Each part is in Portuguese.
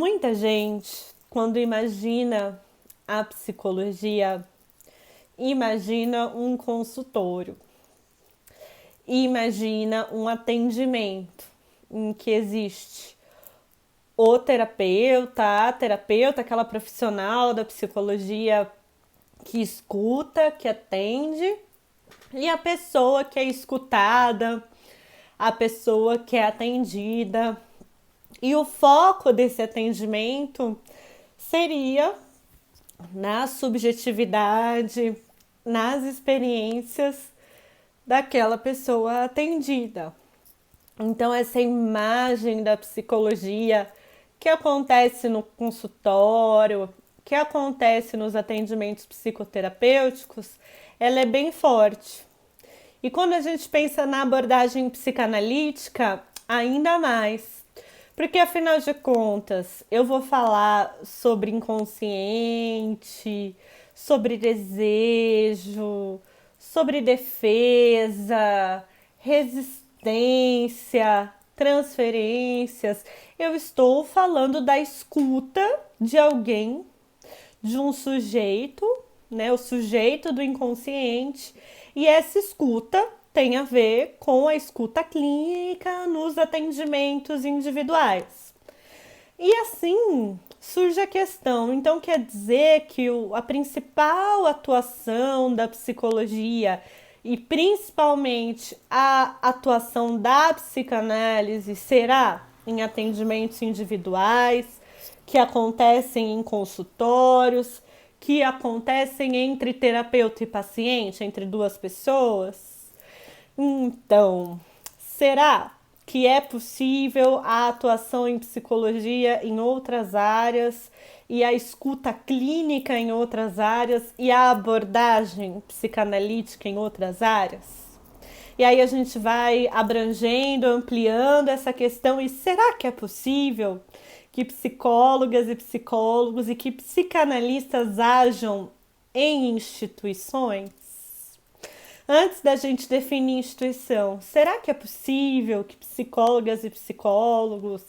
Muita gente, quando imagina a psicologia, imagina um consultório, imagina um atendimento em que existe o terapeuta, a terapeuta, aquela profissional da psicologia que escuta, que atende, e a pessoa que é escutada, a pessoa que é atendida. E o foco desse atendimento seria na subjetividade, nas experiências daquela pessoa atendida. Então, essa imagem da psicologia que acontece no consultório, que acontece nos atendimentos psicoterapêuticos, ela é bem forte. E quando a gente pensa na abordagem psicanalítica, ainda mais. Porque, afinal de contas, eu vou falar sobre inconsciente, sobre desejo, sobre defesa, resistência, transferências. Eu estou falando da escuta de alguém, de um sujeito, né, o sujeito do inconsciente, e essa escuta tem a ver com a escuta clínica nos atendimentos individuais. E assim surge a questão, então quer dizer que a principal atuação da psicologia e principalmente a atuação da psicanálise será em atendimentos individuais, que acontecem em consultórios, que acontecem entre terapeuta e paciente, entre duas pessoas? Então, será que é possível a atuação em psicologia em outras áreas e a escuta clínica em outras áreas e a abordagem psicanalítica em outras áreas? E aí a gente vai abrangendo, ampliando essa questão. E será que é possível que psicólogas e psicólogos e que psicanalistas ajam em instituições? Antes da gente definir instituição, será que é possível que psicólogas e psicólogos,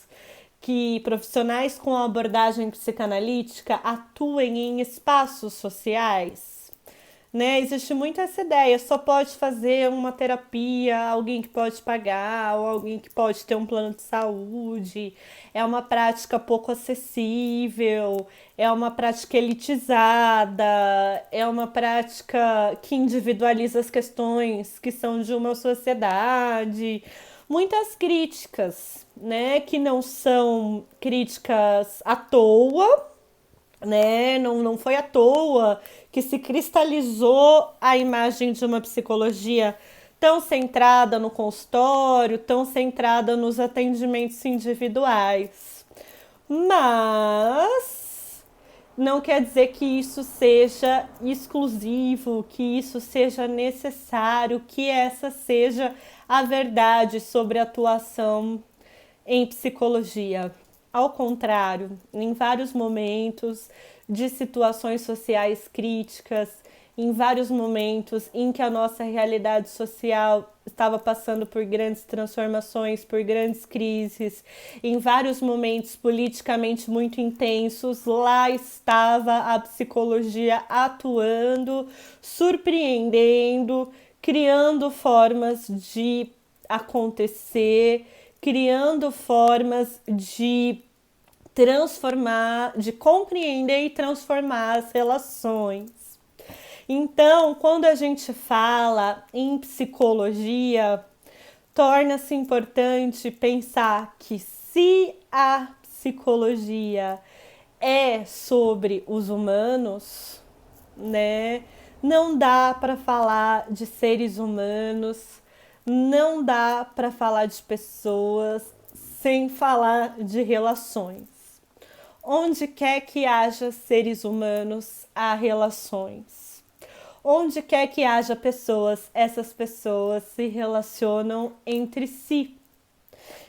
que profissionais com abordagem psicanalítica atuem em espaços sociais? Né? Existe muito essa ideia, só pode fazer uma terapia alguém que pode pagar ou alguém que pode ter um plano de saúde. É uma prática pouco acessível, é uma prática elitizada, é uma prática que individualiza as questões que são de uma sociedade. Muitas críticas, né, que não são críticas à toa, né? Não foi à toa que se cristalizou a imagem de uma psicologia tão centrada no consultório, tão centrada nos atendimentos individuais. Mas não quer dizer que isso seja exclusivo, que isso seja necessário, que essa seja a verdade sobre a atuação em psicologia. Ao contrário, em vários momentos de situações sociais críticas, em vários momentos em que a nossa realidade social estava passando por grandes transformações, por grandes crises, em vários momentos politicamente muito intensos, lá estava a psicologia atuando, surpreendendo, criando formas de acontecer, criando formas de transformar, de compreender e transformar as relações. Então, quando a gente fala em psicologia, torna-se importante pensar que se a psicologia é sobre os humanos, né? Não dá para falar de seres humanos, não dá para falar de pessoas sem falar de relações. Onde quer que haja seres humanos, há relações. Onde quer que haja pessoas, essas pessoas se relacionam entre si.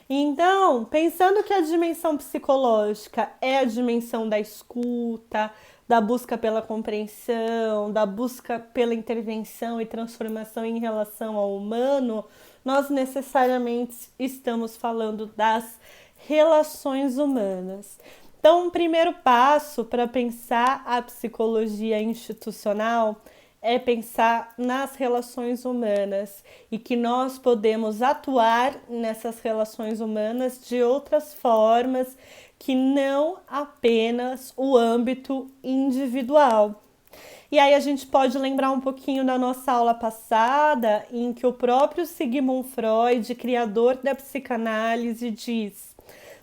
Então, pensando que a dimensão psicológica é a dimensão da escuta, da busca pela compreensão, da busca pela intervenção e transformação em relação ao humano, nós necessariamente estamos falando das relações humanas. Então, o primeiro passo para pensar a psicologia institucional é pensar nas relações humanas e que nós podemos atuar nessas relações humanas de outras formas que não apenas o âmbito individual. E aí a gente pode lembrar um pouquinho da nossa aula passada, em que o próprio Sigmund Freud, criador da psicanálise, diz: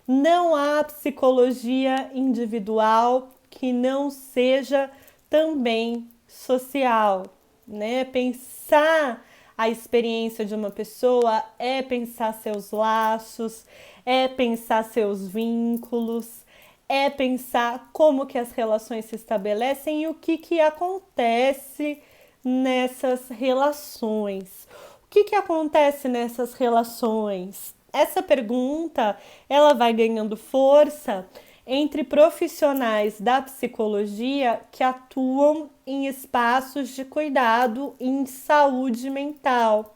não há psicologia individual que não seja também social, né? Pensar a experiência de uma pessoa é pensar seus laços, é pensar seus vínculos, é pensar como que as relações se estabelecem e o que acontece nessas relações. O que acontece nessas relações? Essa pergunta, ela vai ganhando força entre profissionais da psicologia que atuam em espaços de cuidado em saúde mental,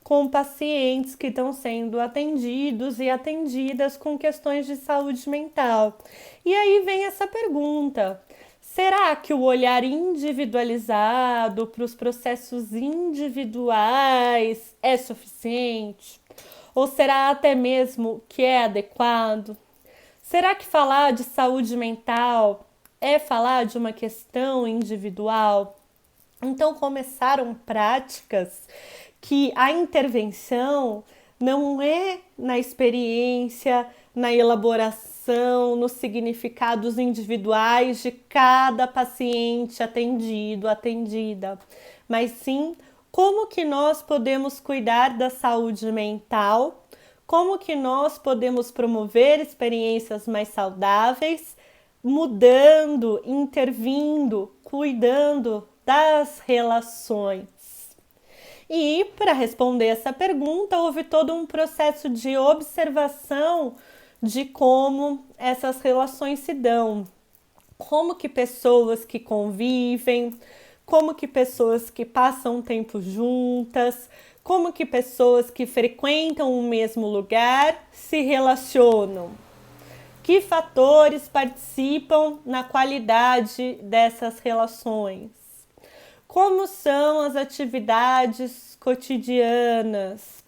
com pacientes que estão sendo atendidos e atendidas com questões de saúde mental. E aí vem essa pergunta: será que o olhar individualizado para os processos individuais é suficiente? Ou será até mesmo que é adequado? Será que falar de saúde mental é falar de uma questão individual? Então começaram práticas que a intervenção não é na experiência, na elaboração, nos significados individuais de cada paciente atendido, atendida, mas sim como que nós podemos cuidar da saúde mental, como que nós podemos promover experiências mais saudáveis, mudando, intervindo, cuidando das relações. E para responder essa pergunta, houve todo um processo de observação de como essas relações se dão, como que pessoas que convivem, como que pessoas que passam tempo juntas, como que pessoas que frequentam o mesmo lugar se relacionam. Que fatores participam na qualidade dessas relações? Como são as atividades cotidianas?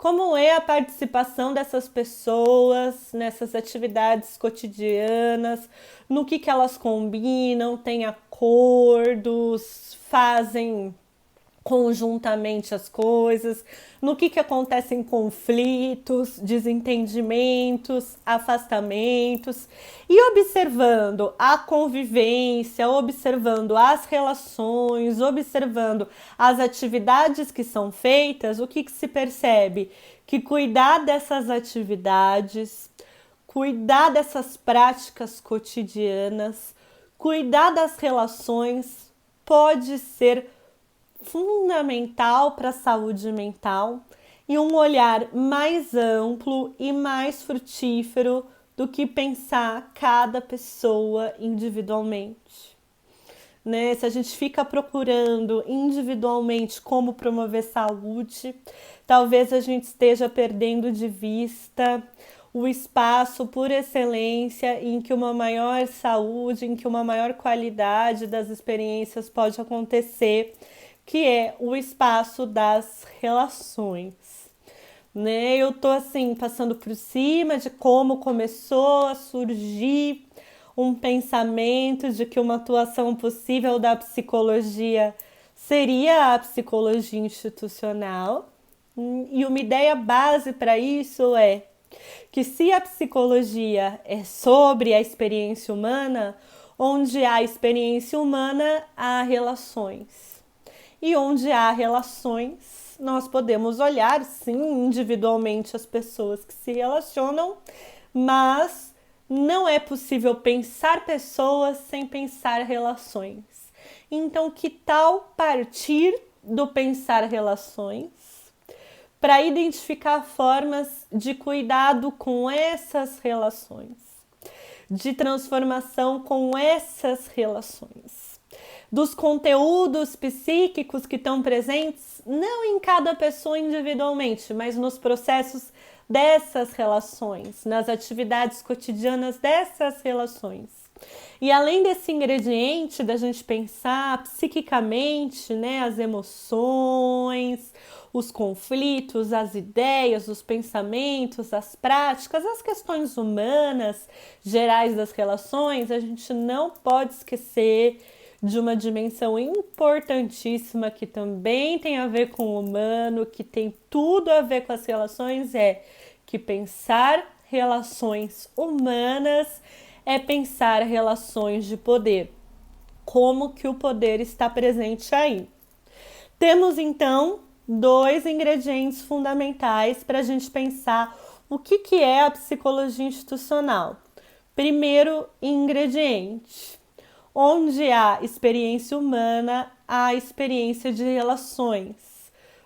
Como é a participação dessas pessoas nessas atividades cotidianas? No que elas combinam? Têm acordos? Fazem conjuntamente as coisas, no que acontecem conflitos, desentendimentos, afastamentos, e observando a convivência, observando as relações, observando as atividades que são feitas, o que se percebe? Que cuidar dessas atividades, cuidar dessas práticas cotidianas, cuidar das relações pode ser fundamental para a saúde mental e um olhar mais amplo e mais frutífero do que pensar cada pessoa individualmente. Né? Se a gente fica procurando individualmente como promover saúde, talvez a gente esteja perdendo de vista o espaço por excelência em que uma maior saúde, em que uma maior qualidade das experiências pode acontecer, que é o espaço das relações. Né? Eu tô assim passando por cima de como começou a surgir um pensamento de que uma atuação possível da psicologia seria a psicologia institucional. E uma ideia base para isso é que se a psicologia é sobre a experiência humana, onde há experiência humana, há relações. E onde há relações, nós podemos olhar, sim, individualmente as pessoas que se relacionam, mas não é possível pensar pessoas sem pensar relações. Então, que tal partir do pensar relações para identificar formas de cuidado com essas relações, de transformação com essas relações? Dos conteúdos psíquicos que estão presentes, não em cada pessoa individualmente, mas nos processos dessas relações, nas atividades cotidianas dessas relações. E além desse ingrediente da gente pensar psiquicamente, né, as emoções, os conflitos, as ideias, os pensamentos, as práticas, as questões humanas gerais das relações, a gente não pode esquecer de uma dimensão importantíssima que também tem a ver com o humano, que tem tudo a ver com as relações, é que pensar relações humanas é pensar relações de poder. Como que o poder está presente aí? Temos então dois ingredientes fundamentais para a gente pensar o que é a psicologia institucional. Primeiro ingrediente: onde há experiência humana, há experiência de relações.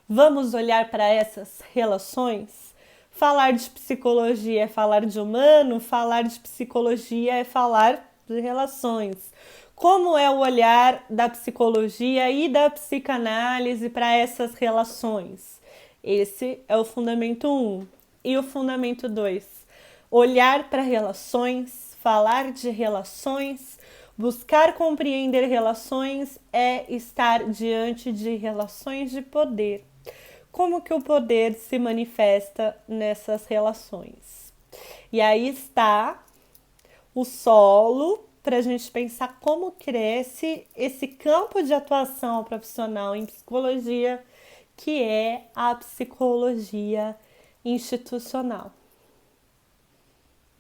Vamos olhar para essas relações? Falar de psicologia é falar de humano, falar de psicologia é falar de relações. Como é o olhar da psicologia e da psicanálise para essas relações? Esse é o fundamento 1. E o fundamento 2? Olhar para relações, falar de relações, buscar compreender relações é estar diante de relações de poder. Como que o poder se manifesta nessas relações? E aí está o solo para a gente pensar como cresce esse campo de atuação profissional em psicologia, que é a psicologia institucional.